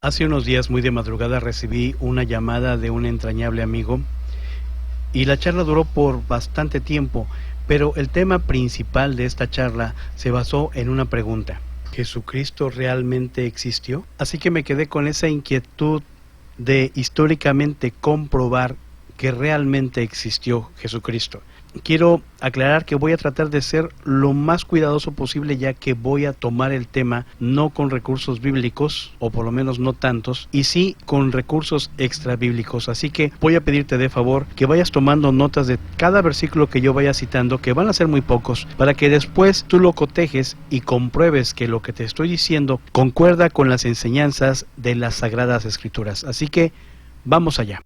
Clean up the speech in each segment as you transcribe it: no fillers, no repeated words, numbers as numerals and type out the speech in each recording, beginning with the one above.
Hace unos días, muy de madrugada, recibí una llamada de un entrañable amigo y la charla duró por bastante tiempo, pero el tema principal de esta charla se basó en una pregunta: ¿Jesucristo realmente existió? Así que me quedé con esa inquietud de históricamente comprobar que realmente existió Jesucristo. Quiero aclarar que voy a tratar de ser lo más cuidadoso posible, ya que voy a tomar el tema no con recursos bíblicos, o por lo menos no tantos, y sí con recursos extra bíblicos. Así que voy a pedirte de favor que vayas tomando notas de cada versículo que yo vaya citando, que van a ser muy pocos, para que después tú lo cotejes y compruebes que lo que te estoy diciendo concuerda con las enseñanzas de las Sagradas Escrituras. Así que vamos allá.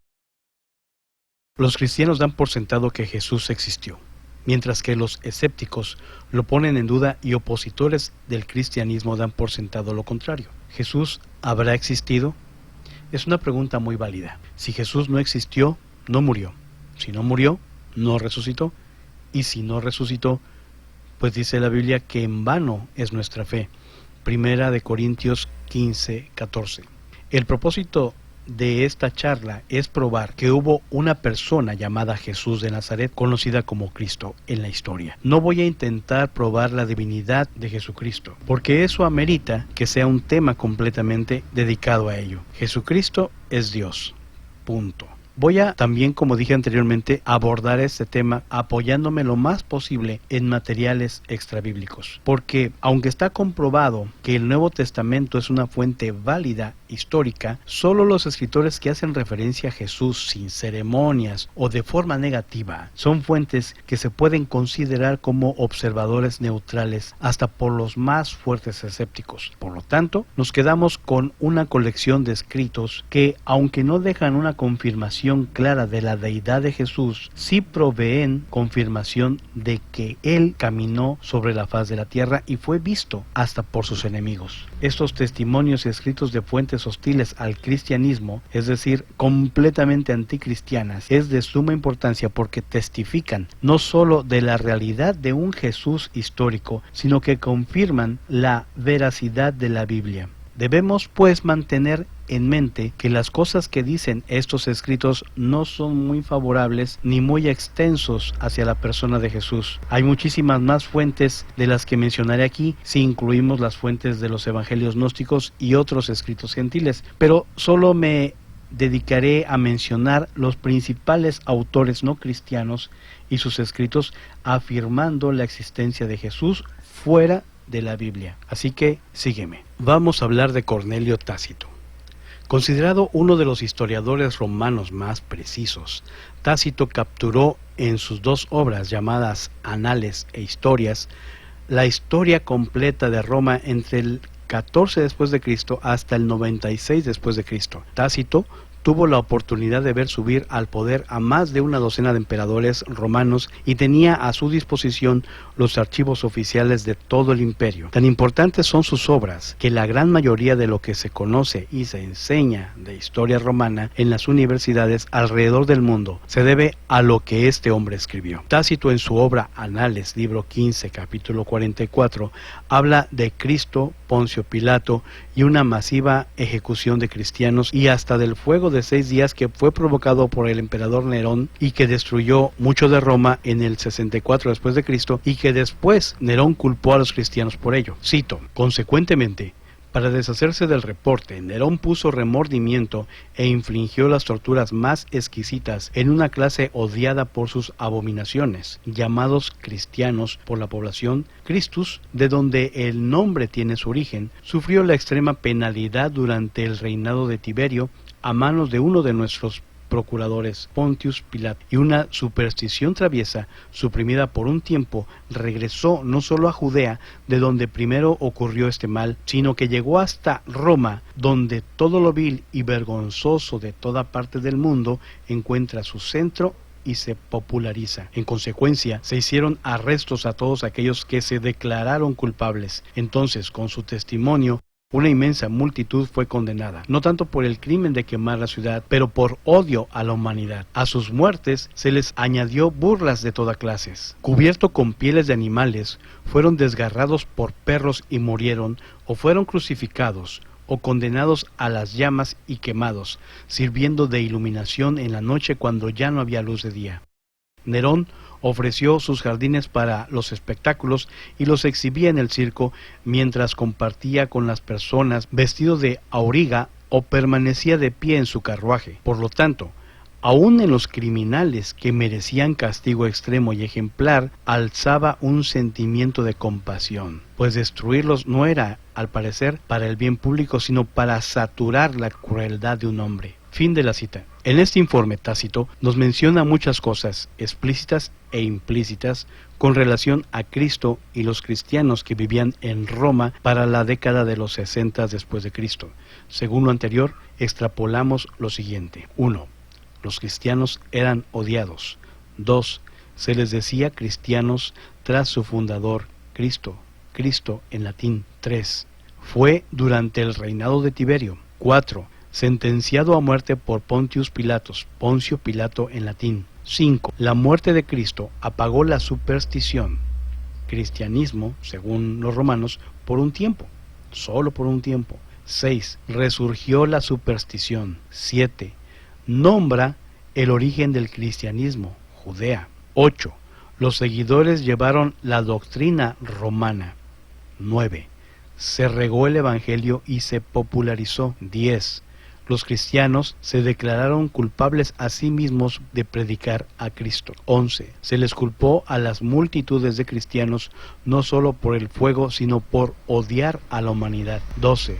Los cristianos dan por sentado que Jesús existió, mientras que los escépticos lo ponen en duda y opositores del cristianismo dan por sentado lo contrario. ¿Jesús habrá existido? Es una pregunta muy válida. Si Jesús no existió, no murió. Si no murió, no resucitó. Y si no resucitó, pues dice la Biblia que en vano es nuestra fe. Primera de Corintios 15:14. El propósito de esta charla es probar que hubo una persona llamada Jesús de Nazaret, conocida como Cristo en la historia. No voy a intentar probar la divinidad de Jesucristo, porque eso amerita que sea un tema completamente dedicado a ello. Jesucristo es Dios. Punto. Voy a también, como dije anteriormente, abordar este tema apoyándome lo más posible en materiales extrabíblicos, porque aunque está comprobado que el Nuevo Testamento es una fuente válida histórica, solo los escritores que hacen referencia a Jesús sin ceremonias o de forma negativa son fuentes que se pueden considerar como observadores neutrales hasta por los más fuertes escépticos. Por lo tanto, nos quedamos con una colección de escritos que, aunque no dejan una confirmación clara de la deidad de Jesús, sí proveen confirmación de que Él caminó sobre la faz de la tierra y fue visto hasta por sus enemigos. Estos testimonios y escritos de fuentes hostiles al cristianismo, es decir, completamente anticristianas, es de suma importancia porque testifican no solo de la realidad de un Jesús histórico, sino que confirman la veracidad de la Biblia. Debemos, pues, mantener en mente que las cosas que dicen estos escritos no son muy favorables ni muy extensos hacia la persona de Jesús. Hay muchísimas más fuentes de las que mencionaré aquí, si incluimos las fuentes de los evangelios gnósticos y otros escritos gentiles, pero solo me dedicaré a mencionar los principales autores no cristianos y sus escritos afirmando la existencia de Jesús fuera de la Biblia. Así que sígueme. Vamos a hablar de Cornelio Tácito. Considerado uno de los historiadores romanos más precisos, Tácito capturó en sus dos obras llamadas Anales e Historias la historia completa de Roma entre el 14 después de Cristo hasta el 96 después de Cristo. Tácito tuvo la oportunidad de ver subir al poder a más de una docena de emperadores romanos y tenía a su disposición los archivos oficiales de todo el imperio. Tan importantes son sus obras que la gran mayoría de lo que se conoce y se enseña de historia romana en las universidades alrededor del mundo se debe a lo que este hombre escribió. Tácito, en su obra Anales, libro 15, capítulo 44, habla de Cristo, Poncio Pilato y una masiva ejecución de cristianos y hasta del fuego de 6 días que fue provocado por el emperador Nerón y que destruyó mucho de Roma en el 64 después de Cristo y que después Nerón culpó a los cristianos por ello. Cito: consecuentemente, para deshacerse del reporte, Nerón puso remordimiento e infligió las torturas más exquisitas en una clase odiada por sus abominaciones, llamados cristianos por la población. Christus, de donde el nombre tiene su origen, sufrió la extrema penalidad durante el reinado de Tiberio a manos de uno de nuestros procuradores, Pontius Pilato, y una superstición traviesa, suprimida por un tiempo, regresó no solo a Judea, de donde primero ocurrió este mal, sino que llegó hasta Roma, donde todo lo vil y vergonzoso de toda parte del mundo encuentra su centro y se populariza. En consecuencia, se hicieron arrestos a todos aquellos que se declararon culpables. Entonces, con su testimonio, una inmensa multitud fue condenada, no tanto por el crimen de quemar la ciudad, pero por odio a la humanidad. A sus muertes se les añadió burlas de toda clase. Cubiertos con pieles de animales, fueron desgarrados por perros y murieron, o fueron crucificados, o condenados a las llamas y quemados, sirviendo de iluminación en la noche cuando ya no había luz de día. Nerón ofreció sus jardines para los espectáculos y los exhibía en el circo mientras compartía con las personas vestido de auriga o permanecía de pie en su carruaje. Por lo tanto, aún en los criminales que merecían castigo extremo y ejemplar, alzaba un sentimiento de compasión, pues destruirlos no era, al parecer, para el bien público, sino para saturar la crueldad de un hombre. Fin de la cita. En este informe Tácito nos menciona muchas cosas explícitas e implícitas con relación a Cristo y los cristianos que vivían en Roma para la década de los 60 después de Cristo. Según lo anterior, extrapolamos lo siguiente. 1. Los cristianos eran odiados. 2. Se les decía cristianos tras su fundador, Cristo. Cristo en latín. 3. Fue durante el reinado de Tiberio. 4. Sentenciado a muerte por Pontius Pilatos, Poncio Pilato en latín. 5. La muerte de Cristo apagó la superstición, cristianismo, según los romanos, por un tiempo, solo por un tiempo. 6. Resurgió la superstición. 7. Nombra el origen del cristianismo, Judea. 8. Los seguidores llevaron la doctrina romana. 9. Se regó el evangelio y se popularizó. 10. Los cristianos se declararon culpables a sí mismos de predicar a Cristo. 11. Se les culpó a las multitudes de cristianos no solo por el fuego, sino por odiar a la humanidad. 12.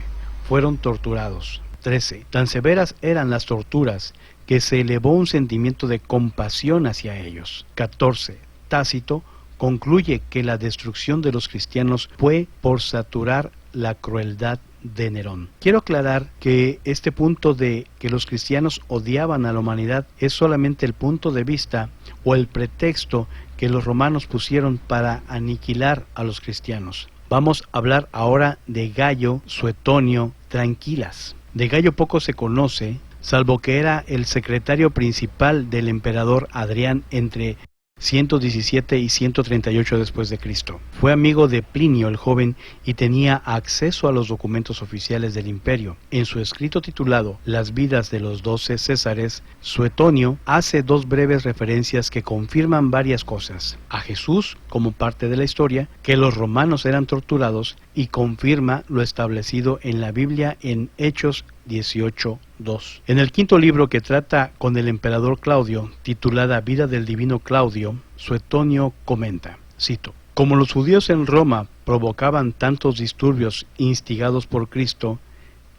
Fueron torturados. 13. Tan severas eran las torturas que se elevó un sentimiento de compasión hacia ellos. 14. Tácito concluye que la destrucción de los cristianos fue por saturar la crueldad de Nerón. Quiero aclarar que este punto de que los cristianos odiaban a la humanidad es solamente el punto de vista o el pretexto que los romanos pusieron para aniquilar a los cristianos. Vamos a hablar ahora de Gayo Suetonio Tranquilas. De Gayo poco se conoce, salvo que era el secretario principal del emperador Adrián entre 117 y 138 después de Cristo. Fue amigo de Plinio el joven y tenía acceso a los documentos oficiales del imperio. En su escrito titulado Las vidas de los 12 Césares, Suetonio hace dos breves referencias que confirman varias cosas: a Jesús como parte de la historia, que los romanos eran torturados, y confirma lo establecido en la Biblia en Hechos 18:2. En el quinto libro que trata con el emperador Claudio, titulada Vida del divino Claudio, Suetonio comenta, cito: como los judíos en Roma provocaban tantos disturbios instigados por Cristo,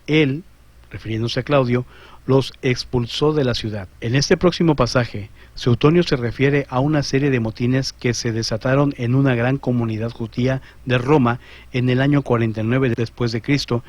él, refiriéndose a Claudio, los expulsó de la ciudad. En este próximo pasaje, Suetonio se refiere a una serie de motines que se desataron en una gran comunidad judía de Roma en el año 49 después de Cristo,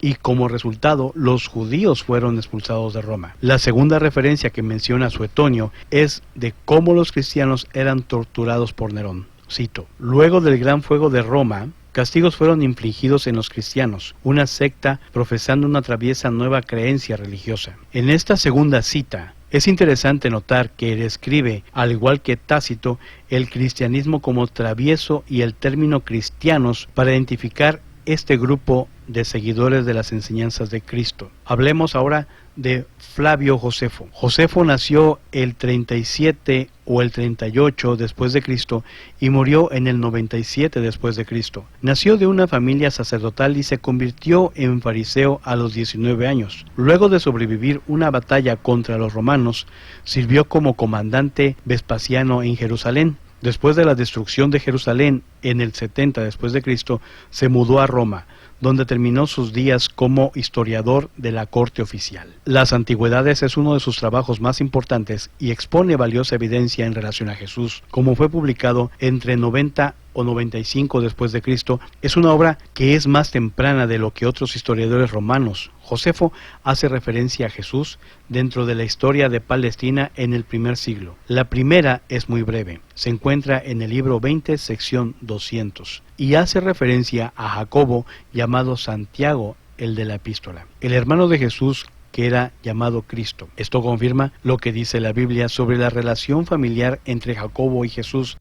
y como resultado los judíos fueron expulsados de Roma. La segunda referencia que menciona Suetonio es de cómo los cristianos eran torturados por Nerón. Cito: luego del gran fuego de Roma, castigos fueron infligidos en los cristianos, una secta profesando una traviesa nueva creencia religiosa. En esta segunda cita, es interesante notar que describe, al igual que Tácito, el cristianismo como travieso y el término cristianos para identificar este grupo de seguidores de las enseñanzas de Cristo. Hablemos ahora de Flavio Josefo. Josefo nació el 37 o el 38 después de Cristo y murió en el 97 después de Cristo. Nació de una familia sacerdotal y se convirtió en fariseo a los 19 años. Luego de sobrevivir una batalla contra los romanos, sirvió como comandante Vespasiano en Jerusalén. Después de la destrucción de Jerusalén en el 70 después de Cristo, se mudó a Roma, donde terminó sus días como historiador de la corte oficial. Las Antigüedades es uno de sus trabajos más importantes y expone valiosa evidencia en relación a Jesús. Como fue publicado entre 90 o 95 después de Cristo, es una obra que es más temprana de lo que otros historiadores romanos. Josefo hace referencia a Jesús dentro de la historia de Palestina en el primer siglo. La primera es muy breve, se encuentra en el libro 20, sección 200, y hace referencia a Jacobo, llamado Santiago, el de la epístola, el hermano de Jesús, que era llamado Cristo. Esto confirma lo que dice la Biblia sobre la relación familiar entre Jacobo y Jesús,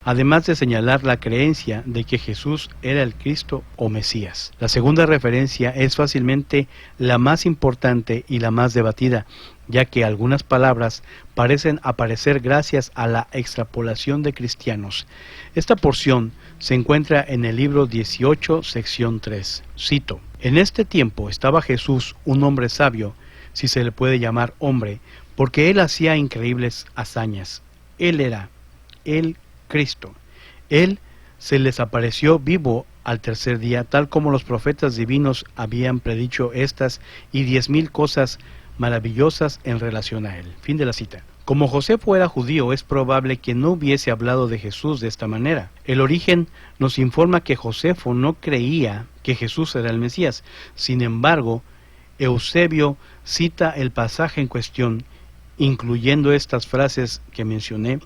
además de señalar la creencia de que Jesús era el Cristo o Mesías. La segunda referencia es fácilmente la más importante y la más debatida, ya que algunas palabras parecen aparecer gracias a la extrapolación de cristianos. Esta porción se encuentra en el libro 18, sección 3. Cito: En este tiempo estaba Jesús, un hombre sabio, si se le puede llamar hombre, porque él hacía increíbles hazañas. Él era el Cristo. Él se les apareció vivo al tercer día, tal como los profetas divinos habían predicho estas y 10,000 cosas maravillosas en relación a él. Fin de la cita. Como Josefo era judío, es probable que no hubiese hablado de Jesús de esta manera. El origen nos informa que Josefo no creía que Jesús era el Mesías. Sin embargo, Eusebio cita el pasaje en cuestión, incluyendo estas frases que mencioné.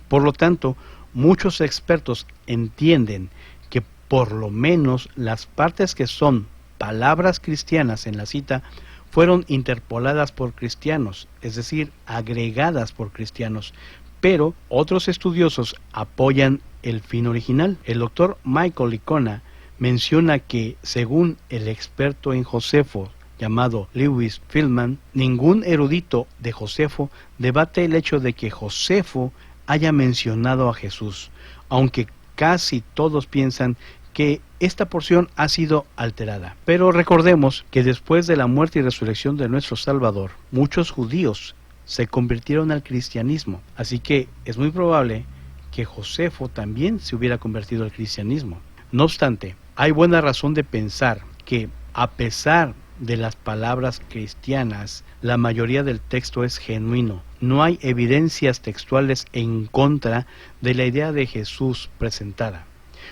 Por lo tanto, muchos expertos entienden que por lo menos las partes que son palabras cristianas en la cita fueron interpoladas por cristianos, es decir, agregadas por cristianos, pero otros estudiosos apoyan el fin original. El doctor Michael Licona menciona que, según el experto en Josefo llamado Lewis Feldman, ningún erudito de Josefo debate el hecho de que Josefo haya mencionado a Jesús, aunque casi todos piensan que esta porción ha sido alterada. Pero recordemos que después de la muerte y resurrección de nuestro Salvador, muchos judíos se convirtieron al cristianismo, así que es muy probable que Josefo también se hubiera convertido al cristianismo. No obstante, hay buena razón de pensar que, a pesar de las palabras cristianas, la mayoría del texto es genuino. No hay evidencias textuales en contra de la idea de Jesús presentada.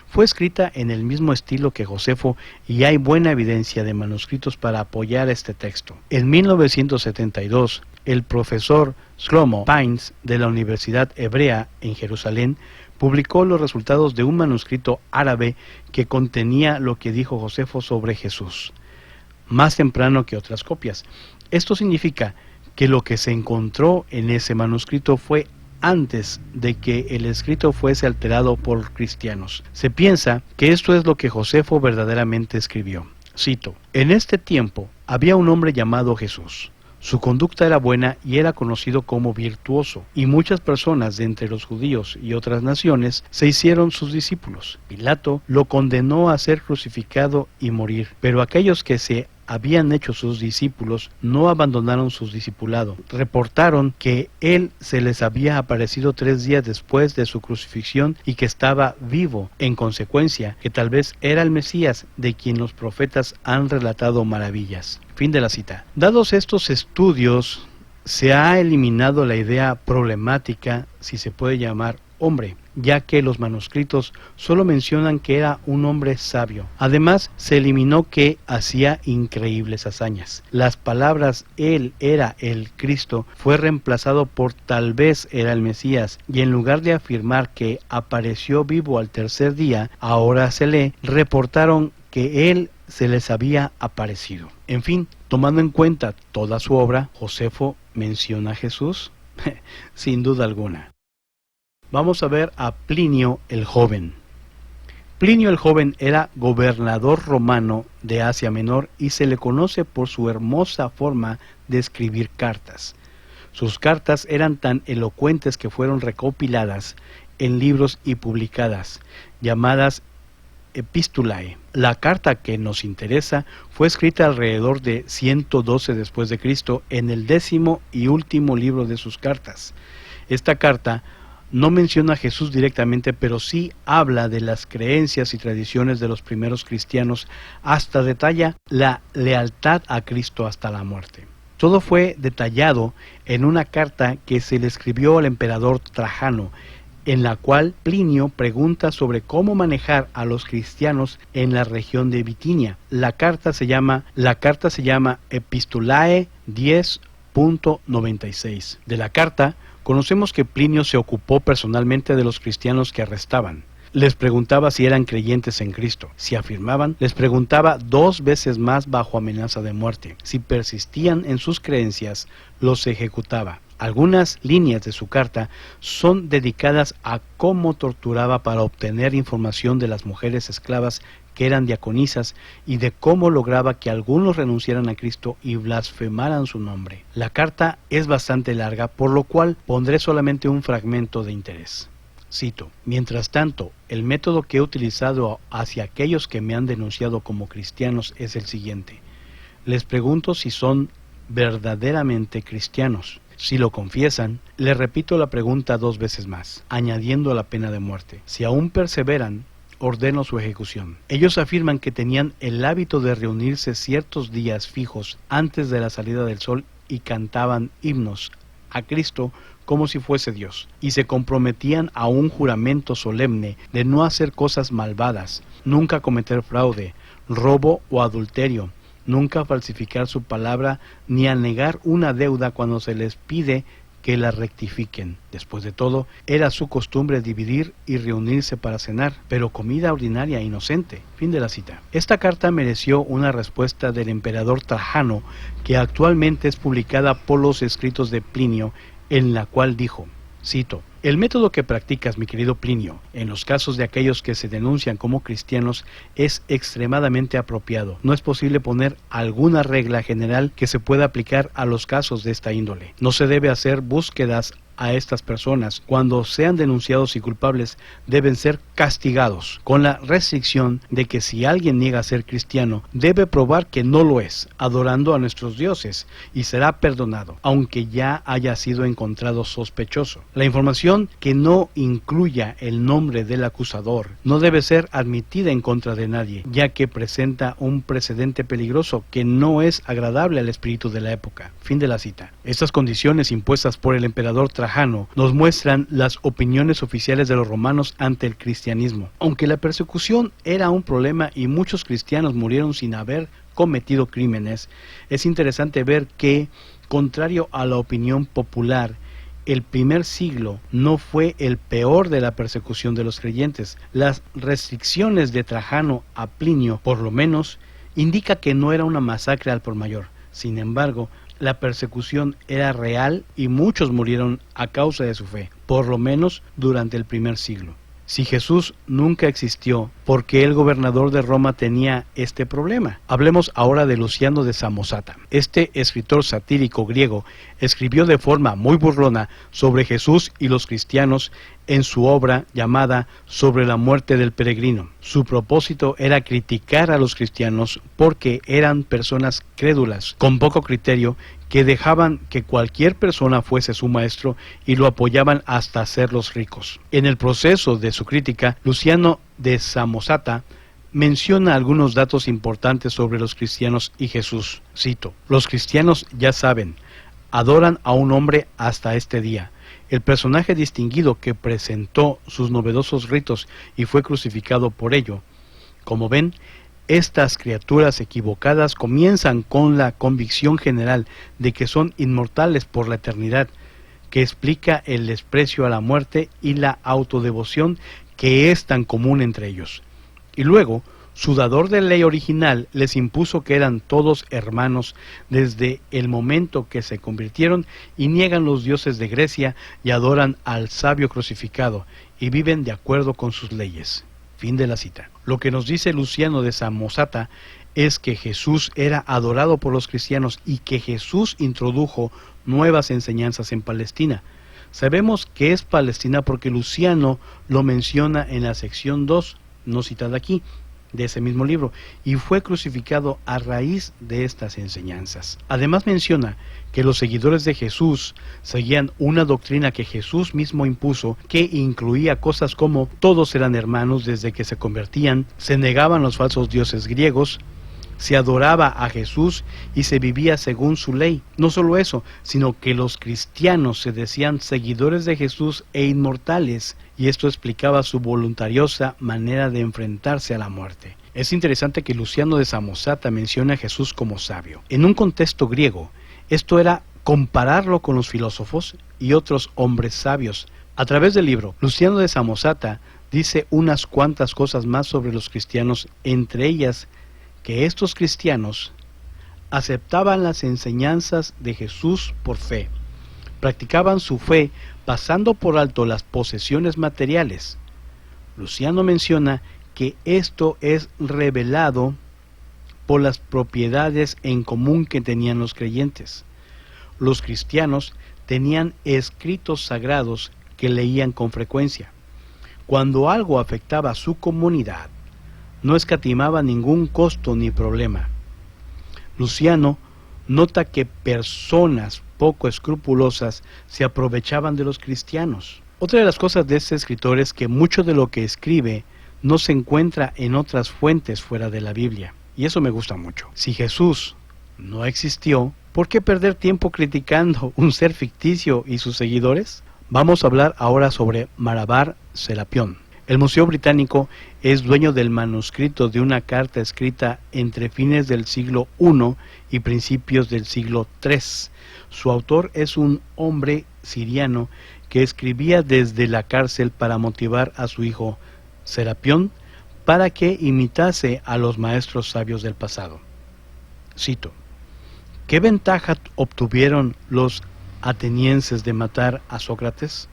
Fue escrita en el mismo estilo que Josefo y hay buena evidencia de manuscritos para apoyar este texto. En 1972, el profesor Shlomo Pines de la Universidad Hebrea en Jerusalén publicó los resultados de un manuscrito árabe que contenía lo que dijo Josefo sobre Jesús, más temprano que otras copias. Esto significa que lo que se encontró en ese manuscrito fue antes de que el escrito fuese alterado por cristianos. Se piensa que esto es lo que Josefo verdaderamente escribió. Cito: En este tiempo había un hombre llamado Jesús. Su conducta era buena y era conocido como virtuoso, y muchas personas de entre los judíos y otras naciones se hicieron sus discípulos. Pilato lo condenó a ser crucificado y morir, pero aquellos que se habían hecho sus discípulos no abandonaron su discipulado. Reportaron que él se les había aparecido 3 días después de su crucifixión y que estaba vivo, en consecuencia, que tal vez era el Mesías de quien los profetas han relatado maravillas. Fin de la cita. Dados estos estudios, se ha eliminado la idea problemática, si se puede llamar, hombre, ya que los manuscritos solo mencionan que era un hombre sabio. Además, se eliminó que hacía increíbles hazañas. Las palabras él era el Cristo fue reemplazado por tal vez era el Mesías, y en lugar de afirmar que apareció vivo al tercer día, ahora se lee, reportaron que él se les había aparecido. En fin, tomando en cuenta toda su obra, ¿Josefo menciona a Jesús? Sin duda alguna. Vamos a ver a Plinio el Joven. Plinio el Joven era gobernador romano de Asia Menor y se le conoce por su hermosa forma de escribir cartas. Sus cartas eran tan elocuentes que fueron recopiladas en libros y publicadas, llamadas Epistulae. La carta que nos interesa fue escrita alrededor de 112 después de Cristo en el 10º y último libro de sus cartas. Esta carta no menciona a Jesús directamente, pero sí habla de las creencias y tradiciones de los primeros cristianos, hasta detalla la lealtad a Cristo hasta la muerte. Todo fue detallado en una carta que se le escribió al emperador Trajano, en la cual Plinio pregunta sobre cómo manejar a los cristianos en la región de Bitinia. La carta se llama Epistulae 10.96. De la carta conocemos que Plinio se ocupó personalmente de los cristianos que arrestaban. Les preguntaba si eran creyentes en Cristo. Si afirmaban, les preguntaba 2 veces más bajo amenaza de muerte. Si persistían en sus creencias, los ejecutaba. Algunas líneas de su carta son dedicadas a cómo torturaba para obtener información de las mujeres esclavas que eran diaconisas y de cómo lograba que algunos renunciaran a Cristo y blasfemaran su nombre. La carta es bastante larga, por lo cual pondré solamente un fragmento de interés. Cito: mientras tanto, el método que he utilizado hacia aquellos que me han denunciado como cristianos es el siguiente. Les pregunto si son verdaderamente cristianos. Si lo confiesan, les repito la pregunta 2 veces más, añadiendo la pena de muerte. Si aún perseveran, ordeno su ejecución. Ellos afirman que tenían el hábito de reunirse ciertos días fijos antes de la salida del sol y cantaban himnos a Cristo como si fuese Dios, y se comprometían a un juramento solemne de no hacer cosas malvadas, nunca cometer fraude, robo o adulterio, nunca falsificar su palabra ni a negar una deuda cuando se les pide que la rectifiquen. Después de todo, era su costumbre dividir y reunirse para cenar, pero comida ordinaria e inocente. Fin de la cita. Esta carta mereció una respuesta del emperador Trajano, que actualmente es publicada por los escritos de Plinio, en la cual dijo, cito: el método que practicas, mi querido Plinio, en los casos de aquellos que se denuncian como cristianos es extremadamente apropiado. No es posible poner alguna regla general que se pueda aplicar a los casos de esta índole. No se debe hacer búsquedas a estas personas. Cuando sean denunciados y culpables, deben ser castigados, con la restricción de que si alguien niega ser cristiano, debe probar que no lo es, adorando a nuestros dioses, y será perdonado, aunque ya haya sido encontrado sospechoso. La información que no incluya el nombre del acusador no debe ser admitida en contra de nadie, ya que presenta un precedente peligroso que no es agradable al espíritu de la época. Fin de la cita. Estas condiciones impuestas por el emperador Trajano nos muestran las opiniones oficiales de los romanos ante el cristianismo. Aunque la persecución era un problema y muchos cristianos murieron sin haber cometido crímenes, es interesante ver que, contrario a la opinión popular, el primer siglo no fue el peor de la persecución de los creyentes. Las restricciones de Trajano a Plinio, por lo menos, indica que no era una masacre al por mayor. Sin embargo, la persecución era real y muchos murieron a causa de su fe, por lo menos durante el primer siglo. Si Jesús nunca existió, ¿por qué el gobernador de Roma tenía este problema? Hablemos ahora de Luciano de Samosata. Este escritor satírico griego escribió de forma muy burlona sobre Jesús y los cristianos en su obra llamada Sobre la muerte del peregrino. Su propósito era criticar a los cristianos porque eran personas crédulas, con poco criterio, que dejaban que cualquier persona fuese su maestro y lo apoyaban hasta hacerlos ricos. En el proceso de su crítica, Luciano de Samosata menciona algunos datos importantes sobre los cristianos y Jesús. Cito: los cristianos ya saben, adoran a un hombre hasta este día. El personaje distinguido que presentó sus novedosos ritos y fue crucificado por ello. Como ven, estas criaturas equivocadas comienzan con la convicción general de que son inmortales por la eternidad, que explica el desprecio a la muerte y la autodevoción que es tan común entre ellos. Y luego, su dador de ley original les impuso que eran todos hermanos desde el momento que se convirtieron y niegan los dioses de Grecia y adoran al sabio crucificado y viven de acuerdo con sus leyes. Fin de la cita. Lo que nos dice Luciano de Samosata es que Jesús era adorado por los cristianos y que Jesús introdujo nuevas enseñanzas en Palestina. Sabemos que es Palestina porque Luciano lo menciona en la sección 2, no citada aquí, de ese mismo libro, y fue crucificado a raíz de estas enseñanzas. Además menciona que los seguidores de Jesús seguían una doctrina que Jesús mismo impuso, que incluía cosas como todos eran hermanos desde que se convertían, se negaban los falsos dioses griegos, se adoraba a Jesús y se vivía según su ley. No solo eso, sino que los cristianos se decían seguidores de Jesús e inmortales, y esto explicaba su voluntariosa manera de enfrentarse a la muerte. Es interesante que Luciano de Samosata mencione a Jesús como sabio. En un contexto griego, esto era compararlo con los filósofos y otros hombres sabios. A través del libro, Luciano de Samosata dice unas cuantas cosas más sobre los cristianos, entre ellas que estos cristianos aceptaban las enseñanzas de Jesús por fe, Practicaban su fe pasando por alto las posesiones materiales. Luciano menciona que esto es revelado por las propiedades en común que tenían los creyentes. Los cristianos tenían escritos sagrados que leían con frecuencia. Cuando algo afectaba a su comunidad, no escatimaba ningún costo ni problema. Luciano nota que personas poco escrupulosas se aprovechaban de los cristianos. Otra de las cosas de este escritor es que mucho de lo que escribe no se encuentra en otras fuentes fuera de la Biblia, y eso me gusta mucho. Si Jesús no existió, ¿por qué perder tiempo criticando un ser ficticio y sus seguidores? Vamos a hablar ahora sobre Marabar Serapión. El Museo Británico es dueño del manuscrito de una carta escrita entre fines del siglo I y principios del siglo III. Su autor es un hombre siriano que escribía desde la cárcel para motivar a su hijo Serapión para que imitase a los maestros sabios del pasado. Cito: ¿qué ventaja obtuvieron los atenienses de matar a Sócrates?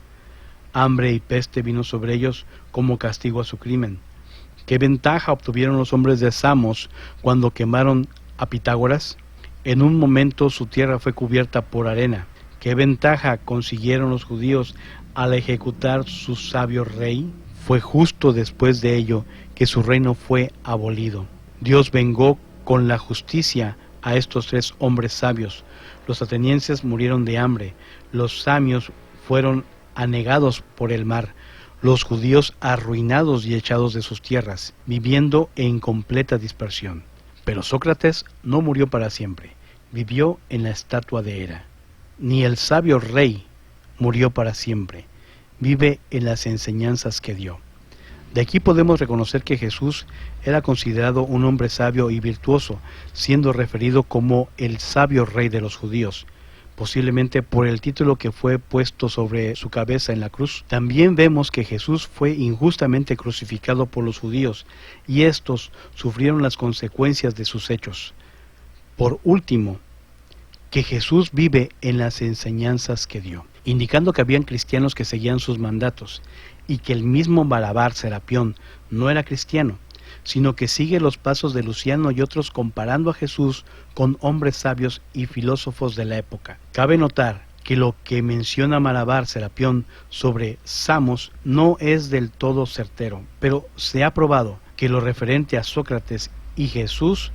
Hambre y peste vino sobre ellos como castigo a su crimen. ¿Qué ventaja obtuvieron los hombres de Samos cuando quemaron a Pitágoras? En un momento su tierra fue cubierta por arena. ¿Qué ventaja consiguieron los judíos al ejecutar su sabio rey? Fue justo después de ello que su reino fue abolido. Dios vengó con la justicia a estos 3 hombres sabios. Los atenienses murieron de hambre, los samios fueron anegados por el mar, los judíos arruinados y echados de sus tierras, viviendo en completa dispersión. Pero Sócrates no murió para siempre, vivió en la estatua de Hera. Ni el sabio rey murió para siempre, vive en las enseñanzas que dio. De aquí podemos reconocer que Jesús era considerado un hombre sabio y virtuoso, siendo referido como el sabio rey de los judíos, posiblemente por el título que fue puesto sobre su cabeza en la cruz. También vemos que Jesús fue injustamente crucificado por los judíos, y estos sufrieron las consecuencias de sus hechos. Por último, que Jesús vive en las enseñanzas que dio, indicando que habían cristianos que seguían sus mandatos, y que el mismo Marabar Serapión no era cristiano, sino que sigue los pasos de Luciano y otros, comparando a Jesús con hombres sabios y filósofos de la época. Cabe notar que lo que menciona Marabar Serapión sobre Samos no es del todo certero, pero se ha probado que lo referente a Sócrates y Jesús,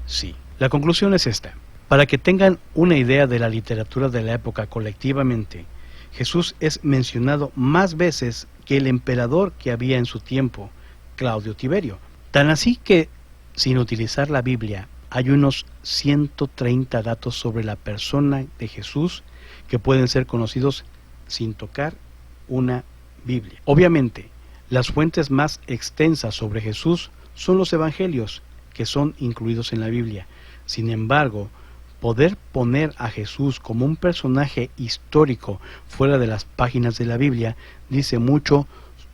sí. La conclusión es esta. Para que tengan una idea de la literatura de la época colectivamente, Jesús es mencionado más veces que el emperador que había en su tiempo, Claudio Tiberio. Tan así que, sin utilizar la Biblia, hay unos 130 datos sobre la persona de Jesús que pueden ser conocidos sin tocar una Biblia. Obviamente, las fuentes más extensas sobre Jesús son los evangelios, que son incluidos en la Biblia. Sin embargo, poder poner a Jesús como un personaje histórico fuera de las páginas de la Biblia dice mucho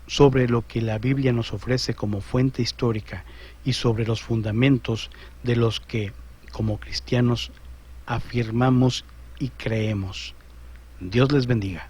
sobre lo que la Biblia nos ofrece como fuente histórica y sobre los fundamentos de los que, como cristianos, afirmamos y creemos. Dios les bendiga.